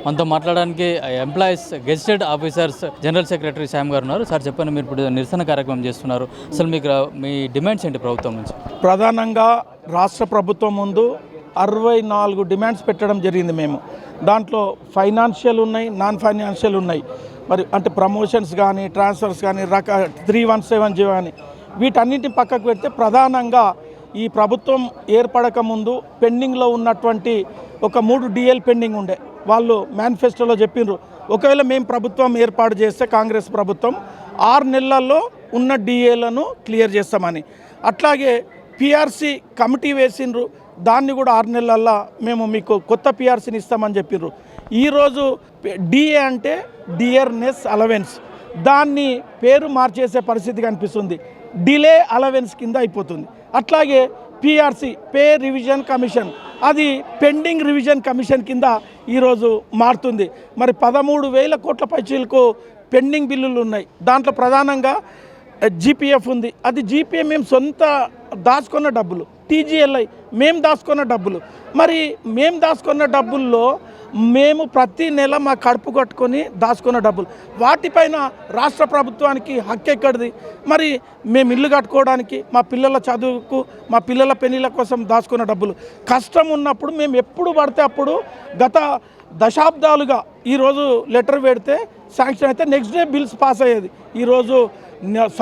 మనతో మాట్లాడడానికి employees gazetted officers general secretary Shyam గారు ఉన్నారు. సార్ చెప్పండి, మీరు ఇప్పుడు నిరసన కార్యక్రమం చేస్తున్నారు, అసలు మీకు మీ డిమాండ్స్ ఏంటి ప్రభుత్వం నుంచి? ప్రధానంగా రాష్ట్ర ప్రభుత్వం ముందు 64 డిమాండ్స్ పెట్టడం జరిగింది. మేము దాంట్లో ఫైనాన్షియల్ ఉన్నాయి, నాన్ ఫైనాన్షియల్ ఉన్నాయి. మరి అంటే ప్రమోషన్స్ కానీ, ట్రాన్స్ఫర్స్ కానీ, 317 కానీ వీటన్నింటిని పక్కకు పెడితే ప్రధానంగా ఈ ప్రభుత్వం ఏర్పడక ముందు పెండింగ్లో ఉన్నటువంటి ఒక 3 DL పెండింగ్ ఉండే. వాళ్ళు మేనిఫెస్టోలో చెప్పిండ్రు, ఒకవేళ మేము ప్రభుత్వం ఏర్పాటు చేస్తే కాంగ్రెస్ ప్రభుత్వం 6 నెలల్లో ఉన్న DAలను క్లియర్ చేస్తామని. అట్లాగే PRC కమిటీ వేసిండ్రు, దాన్ని కూడా 6 నెలల్లో మేము మీకు కొత్త PRCని ఇస్తామని చెప్పిండ్రు. ఈరోజు DA అంటే డియర్నెస్ అలవెన్స్, దాన్ని పేరు మార్చేసే పరిస్థితి కనిపిస్తుంది. డిలే అలవెన్స్ కింద అయిపోతుంది. అట్లాగే PRC పే రివిజన్ కమిషన్, అది పెండింగ్ రివిజన్ కమిషన్ కింద ఈరోజు మారుతుంది. మరి 13,000 కోట్ల పైచీలకు పెండింగ్ బిల్లులు ఉన్నాయి. దాంట్లో ప్రధానంగా GPF ఉంది. అది GPF మేము సొంత దాచుకున్న డబ్బులు, TGLI మేము దాచుకున్న డబ్బులు. మరి మేము దాచుకున్న డబ్బుల్లో మేము ప్రతి నెల మా కడుపు కట్టుకొని దాచుకున్న డబ్బులు, వాటిపైన రాష్ట్ర ప్రభుత్వానికి హక్కు ఎక్కడిది? మరి మేము ఇల్లు కట్టుకోవడానికి, మా పిల్లల చదువుకు, మా పిల్లల పెళ్ళిళ్ళ కోసం దాచుకున్న డబ్బులు, కష్టం ఉన్నప్పుడు మేము ఎప్పుడు పడితే అప్పుడు గత దశాబ్దాలుగా ఈరోజు లెటర్ పెడితే శాంక్షన్ అయితే నెక్స్ట్ డే బిల్స్ పాస్ అయ్యేది. ఈరోజు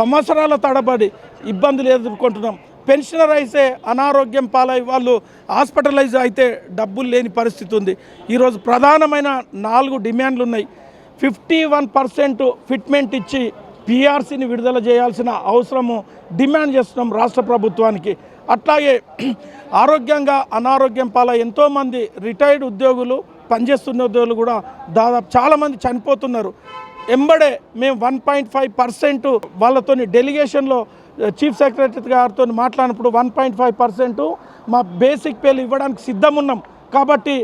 సంవత్సరాల తడబడి ఇబ్బందులు ఎదుర్కొంటున్నాం. పెన్షనర్ అయితే అనారోగ్యం పాలై వాళ్ళు హాస్పిటలైజ్ అయితే డబ్బులు లేని పరిస్థితి ఉంది. ఈరోజు ప్రధానమైన 4 డిమాండ్లు ఉన్నాయి. 51% ఫిట్మెంట్ ఇచ్చి PRCని విడుదల చేయాల్సిన అవసరము డిమాండ్ చేస్తున్నాం రాష్ట్ర ప్రభుత్వానికి. అట్లాగే ఆరోగ్యంగా అనారోగ్యం పాలై ఎంతోమంది రిటైర్డ్ ఉద్యోగులు, పనిచేస్తున్న ఉద్యోగులు కూడా దాదాపు చాలామంది చనిపోతున్నారు. ఎంబడే మేము 1.5% వాళ్ళతో డెలిగేషన్లో చీఫ్ సెక్రటరీ గారితో మాట్లాడినప్పుడు 1.5% మా బేసిక్ పేలు ఇవ్వడానికి సిద్ధం ఉన్నాం. కాబట్టి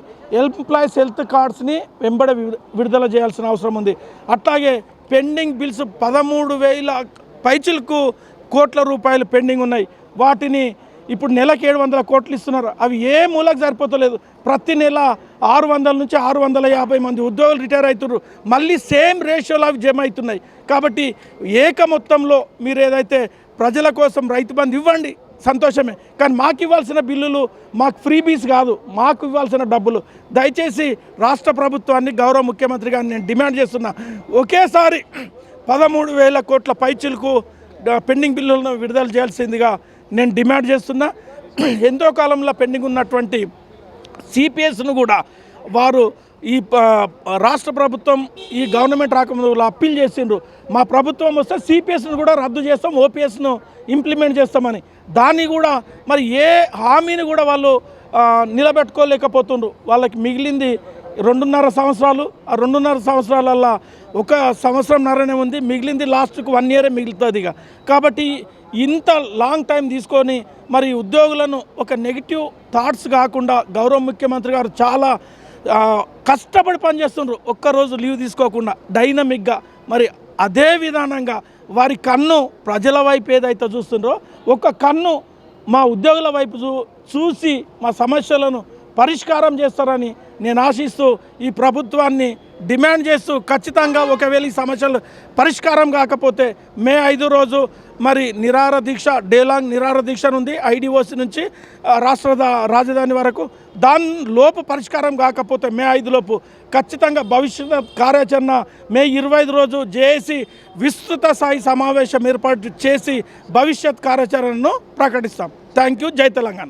ఎంప్లాయీస్ హెల్త్ కార్డ్స్ని వెంబడే విడుదల చేయాల్సిన అవసరం ఉంది. అట్లాగే పెండింగ్ బిల్స్ 13,000 పైచిలకు కోట్ల రూపాయలు పెండింగ్ ఉన్నాయి. వాటిని ఇప్పుడు నెలకు 700 కోట్లు ఇస్తున్నారు. అవి ఏ మూలకు సరిపోతలేదు. ప్రతి నెల 600 నుంచి 650 మంది ఉద్యోగులు రిటైర్ అవుతున్నారు. మళ్ళీ సేమ్ రేషియోలో అవి జమ అవుతున్నాయి. కాబట్టి ఏక మొత్తంలో మీరు ఏదైతే ప్రజల కోసం రైతు బంధు ఇవ్వండి, సంతోషమే. కానీ మాకు ఇవ్వాల్సిన బిల్లులు మాకు ఫ్రీబీస్ కాదు, మాకు ఇవ్వాల్సిన డబ్బులు దయచేసి రాష్ట్ర ప్రభుత్వాన్ని, గౌరవ ముఖ్యమంత్రి గారిని నేను డిమాండ్ చేస్తున్నా, ఒకేసారి 13,000 కోట్ల పైచిలకు పెండింగ్ బిల్లులను విడుదల చేయాల్సిందిగా నేను డిమాండ్ చేస్తున్నా. ఎంతో కాలంలో పెండింగ్ ఉన్నటువంటి CPSను కూడా వారు ఈ రాష్ట్ర ప్రభుత్వం, ఈ గవర్నమెంట్ రాకముందు అప్పీల్ చేసిండ్రు, మా ప్రభుత్వం వస్తే CPSను కూడా రద్దు చేస్తాం, OPSను ఇంప్లిమెంట్ చేస్తామని. దాన్ని కూడా మరి ఏ హామీని కూడా వాళ్ళు నిలబెట్టుకోలేకపోతుండ్రు. వాళ్ళకి మిగిలింది 2.5 సంవత్సరాలు. ఆ 2.5 సంవత్సరాలల్లో 1 సంవత్సరంన్నరనే ఉంది, మిగిలింది లాస్ట్కు 1 ఇయరే మిగులుతుంది. కాబట్టి ఇంత లాంగ్ టైం తీసుకొని మరి ఉద్యోగులను ఒక నెగిటివ్ థాట్స్ కాకుండా గౌరవ ముఖ్యమంత్రి గారు చాలా కష్టపడి పనిచేస్తుండ్రు, ఒక్కరోజు లీవ్ తీసుకోకుండా డైనమిక్గా. మరి అదే విధానంగా వారి కన్ను ప్రజల వైపు ఏదైతే చూస్తుండ్రో, ఒక కన్ను మా ఉద్యోగుల వైపు చూసి మా సమస్యలను పరిష్కారం చేస్తారని నేను ఆశిస్తూ ఈ ప్రభుత్వాన్ని డిమాండ్ చేస్తూ, ఖచ్చితంగా ఒకవేళ ఈ సమస్యలు పరిష్కారం కాకపోతే మే 5 రోజు మరి నిరాహార దీక్ష, డేలాంగ్ నిరాహార దీక్ష ఉంది IDOC నుంచి రాష్ట్ర రాజధాని వరకు. దాని లోపు పరిష్కారం కాకపోతే మే 5 లోపు ఖచ్చితంగా భవిష్యత్ కార్యాచరణ మే 25 రోజు JAC విస్తృత స్థాయి సమావేశం ఏర్పాటు చేసి భవిష్యత్ కార్యాచరణను ప్రకటిస్తాం. Thank you. జై తెలంగాణ.